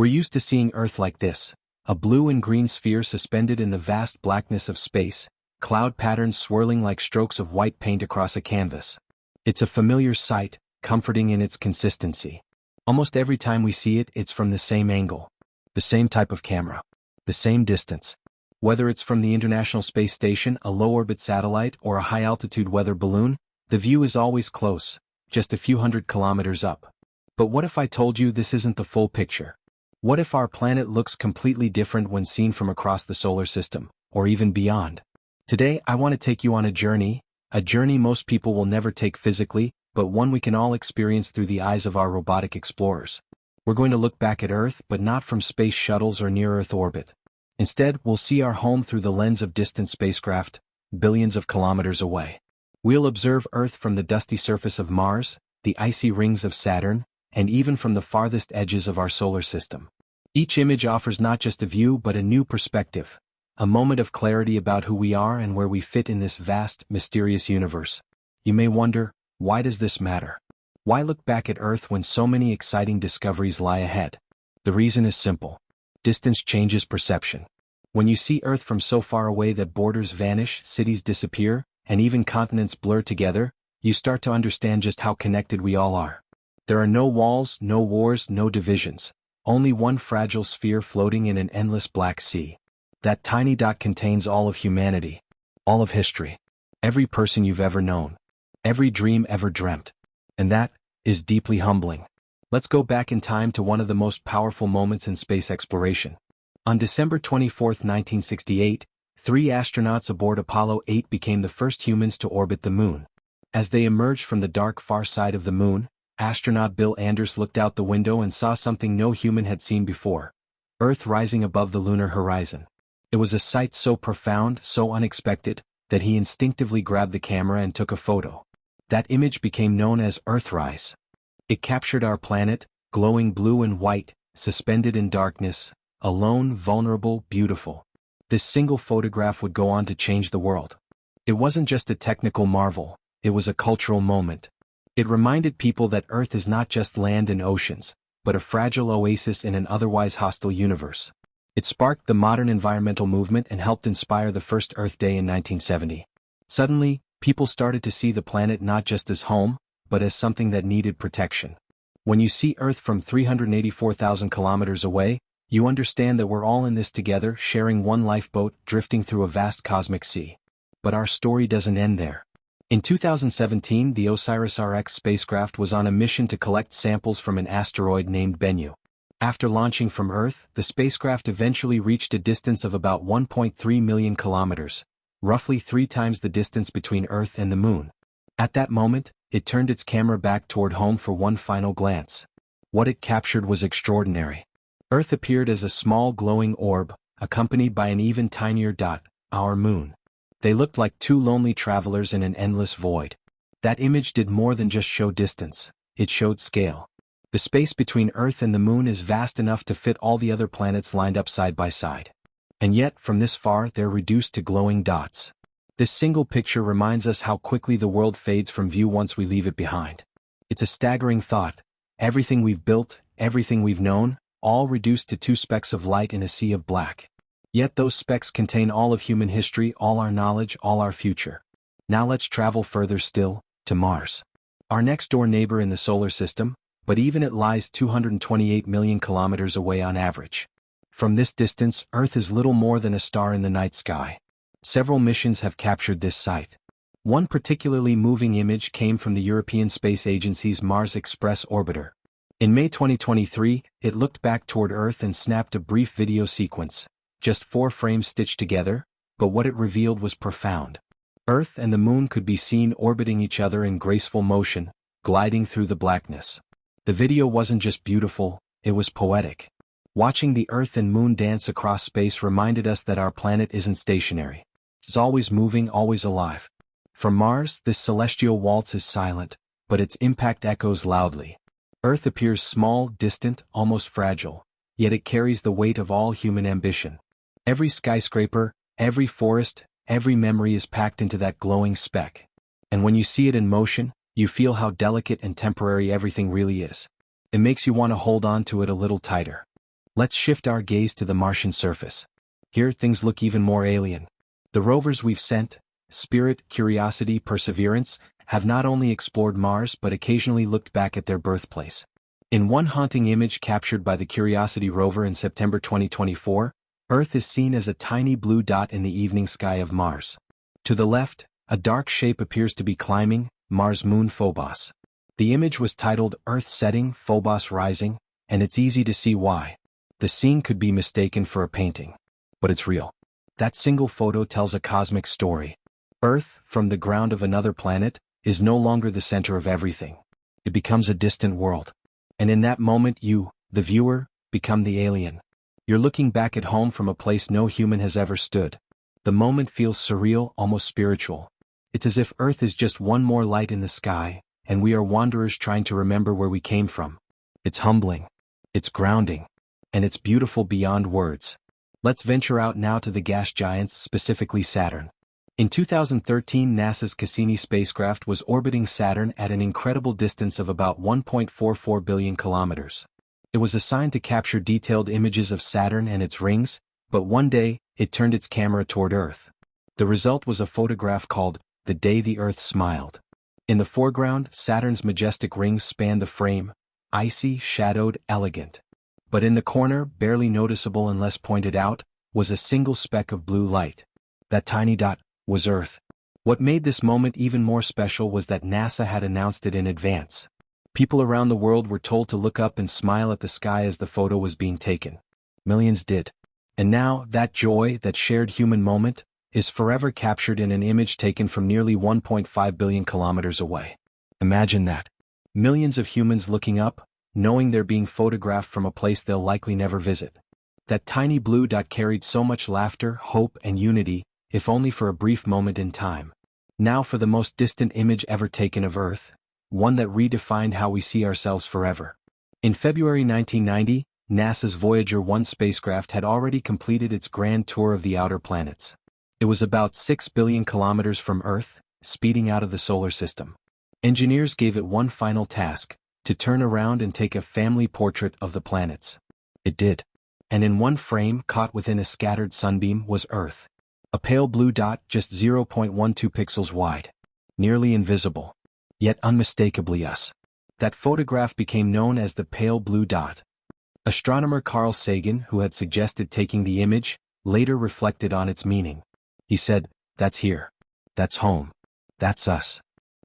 We're used to seeing Earth like this, a blue and green sphere suspended in the vast blackness of space, cloud patterns swirling like strokes of white paint across a canvas. It's a familiar sight, comforting in its consistency. Almost every time we see it, it's from the same angle, the same type of camera, the same distance. Whether it's from the International Space Station, a low-orbit satellite, or a high-altitude weather balloon, the view is always close, just a few hundred kilometers up. But what if I told you this isn't the full picture? What if our planet looks completely different when seen from across the solar system, or even beyond? Today, I want to take you on a journey most people will never take physically, but one we can all experience through the eyes of our robotic explorers. We're going to look back at Earth, but not from space shuttles or near-Earth orbit. Instead, we'll see our home through the lens of distant spacecraft, billions of kilometers away. We'll observe Earth from the dusty surface of Mars, the icy rings of Saturn, and even from the farthest edges of our solar system. Each image offers not just a view but a new perspective, a moment of clarity about who we are and where we fit in this vast, mysterious universe. You may wonder, why does this matter? Why look back at Earth when so many exciting discoveries lie ahead? The reason is simple. Distance changes perception. When you see Earth from so far away that borders vanish, cities disappear, and even continents blur together, you start to understand just how connected we all are. There are no walls, no wars, no divisions. Only one fragile sphere floating in an endless black sea. That tiny dot contains all of humanity, all of history, every person you've ever known, every dream ever dreamt. And that is deeply humbling. Let's go back in time to one of the most powerful moments in space exploration. On December 24, 1968, 3 astronauts aboard Apollo 8 became the first humans to orbit the Moon. As they emerged from the dark far side of the Moon, astronaut Bill Anders looked out the window and saw something no human had seen before: Earth rising above the lunar horizon. It was a sight so profound, so unexpected, that he instinctively grabbed the camera and took a photo. That image became known as Earthrise. It captured our planet, glowing blue and white, suspended in darkness, alone, vulnerable, beautiful. This single photograph would go on to change the world. It wasn't just a technical marvel, it was a cultural moment. It reminded people that Earth is not just land and oceans, but a fragile oasis in an otherwise hostile universe. It sparked the modern environmental movement and helped inspire the first Earth Day in 1970. Suddenly, people started to see the planet not just as home, but as something that needed protection. When you see Earth from 384,000 kilometers away, you understand that we're all in this together, sharing one lifeboat, drifting through a vast cosmic sea. But our story doesn't end there. In 2017, the OSIRIS-REx spacecraft was on a mission to collect samples from an asteroid named Bennu. After launching from Earth, the spacecraft eventually reached a distance of about 1.3 million kilometers, roughly 3 times the distance between Earth and the Moon. At that moment, it turned its camera back toward home for one final glance. What it captured was extraordinary. Earth appeared as a small glowing orb, accompanied by an even tinier dot, our Moon. They looked like 2 lonely travelers in an endless void. That image did more than just show distance, it showed scale. The space between Earth and the Moon is vast enough to fit all the other planets lined up side by side. And yet, from this far, they're reduced to glowing dots. This single picture reminds us how quickly the world fades from view once we leave it behind. It's a staggering thought. Everything we've built, everything we've known, all reduced to 2 specks of light in a sea of black. Yet those specks contain all of human history, all our knowledge, all our future. Now let's travel further still, to Mars. Our next-door neighbor in the solar system, but even it lies 228 million kilometers away on average. From this distance, Earth is little more than a star in the night sky. Several missions have captured this sight. One particularly moving image came from the European Space Agency's Mars Express orbiter. In May 2023, it looked back toward Earth and snapped a brief video sequence, just 4 frames stitched together, but what it revealed was profound. Earth and the Moon could be seen orbiting each other in graceful motion, gliding through the blackness. The video wasn't just beautiful, it was poetic. Watching the Earth and Moon dance across space reminded us that our planet isn't stationary. It's always moving, always alive. From Mars, this celestial waltz is silent, but its impact echoes loudly. Earth appears small, distant, almost fragile, yet it carries the weight of all human ambition. Every skyscraper, every forest, every memory is packed into that glowing speck. And when you see it in motion, you feel how delicate and temporary everything really is. It makes you want to hold on to it a little tighter. Let's shift our gaze to the Martian surface. Here things look even more alien. The rovers we've sent, Spirit, Curiosity, Perseverance, have not only explored Mars but occasionally looked back at their birthplace. In one haunting image captured by the Curiosity rover in September 2024, Earth is seen as a tiny blue dot in the evening sky of Mars. To the left, a dark shape appears to be climbing, Mars' moon Phobos. The image was titled Earth Setting, Phobos Rising, and it's easy to see why. The scene could be mistaken for a painting. But it's real. That single photo tells a cosmic story. Earth, from the ground of another planet, is no longer the center of everything. It becomes a distant world. And in that moment you, the viewer, become the alien. You're looking back at home from a place no human has ever stood. The moment feels surreal, almost spiritual. It's as if Earth is just one more light in the sky, and we are wanderers trying to remember where we came from. It's humbling. It's grounding. And it's beautiful beyond words. Let's venture out now to the gas giants, specifically Saturn. In 2013, NASA's Cassini spacecraft was orbiting Saturn at an incredible distance of about 1.44 billion kilometers. It was assigned to capture detailed images of Saturn and its rings, but one day, it turned its camera toward Earth. The result was a photograph called "The Day the Earth Smiled." In the foreground, Saturn's majestic rings spanned the frame, icy, shadowed, elegant. But in the corner, barely noticeable unless pointed out, was a single speck of blue light. That tiny dot was Earth. What made this moment even more special was that NASA had announced it in advance. People around the world were told to look up and smile at the sky as the photo was being taken. Millions did. And now, that joy, that shared human moment, is forever captured in an image taken from nearly 1.5 billion kilometers away. Imagine that. Millions of humans looking up, knowing they're being photographed from a place they'll likely never visit. That tiny blue dot carried so much laughter, hope, and unity, if only for a brief moment in time. Now for the most distant image ever taken of Earth, one that redefined how we see ourselves forever. In February 1990, NASA's Voyager 1 spacecraft had already completed its grand tour of the outer planets. It was about 6 billion kilometers from Earth, speeding out of the solar system. Engineers gave it one final task: to turn around and take a family portrait of the planets. It did. And in one frame, caught within a scattered sunbeam, was Earth. A pale blue dot just 0.12 pixels wide. Nearly invisible. Yet unmistakably us. That photograph became known as the pale blue dot. Astronomer Carl Sagan, who had suggested taking the image, later reflected on its meaning. He said, "That's here. That's home. That's us.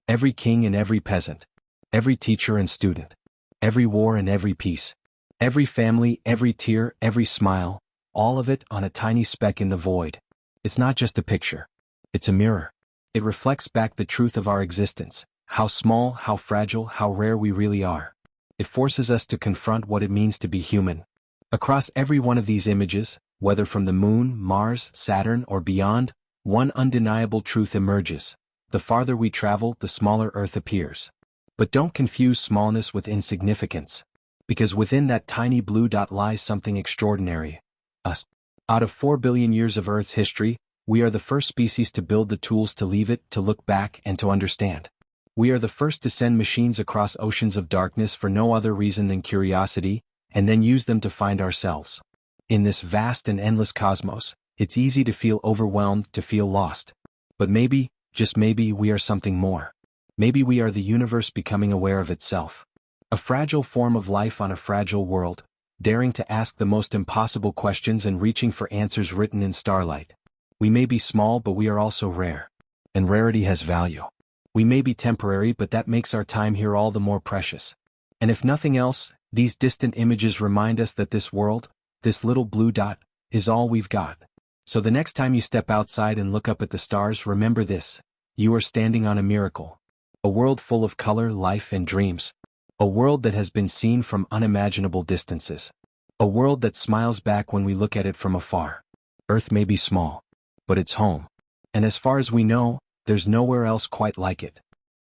Every king and every peasant. Every teacher and student. Every war and every peace. Every family, every tear, every smile, all of it on a tiny speck in the void." It's not just a picture. It's a mirror. It reflects back the truth of our existence, how small, how fragile, how rare we really are. It forces us to confront what it means to be human. Across every one of these images, whether from the Moon, Mars, Saturn, or beyond, one undeniable truth emerges. The farther we travel, the smaller Earth appears. But don't confuse smallness with insignificance. Because within that tiny blue dot lies something extraordinary. Us. Out of 4 billion years of Earth's history, we are the first species to build the tools to leave it, to look back, and to understand. We are the first to send machines across oceans of darkness for no other reason than curiosity, and then use them to find ourselves. In this vast and endless cosmos, it's easy to feel overwhelmed, to feel lost. But maybe, just maybe, we are something more. Maybe we are the universe becoming aware of itself. A fragile form of life on a fragile world, daring to ask the most impossible questions and reaching for answers written in starlight. We may be small, but we are also rare. And rarity has value. We may be temporary, but that makes our time here all the more precious. And if nothing else, these distant images remind us that this world, this little blue dot, is all we've got. So the next time you step outside and look up at the stars, remember this: you are standing on a miracle. A world full of color, life, and dreams. A world that has been seen from unimaginable distances. A world that smiles back when we look at it from afar. Earth may be small, but it's home. And as far as we know, there's nowhere else quite like it.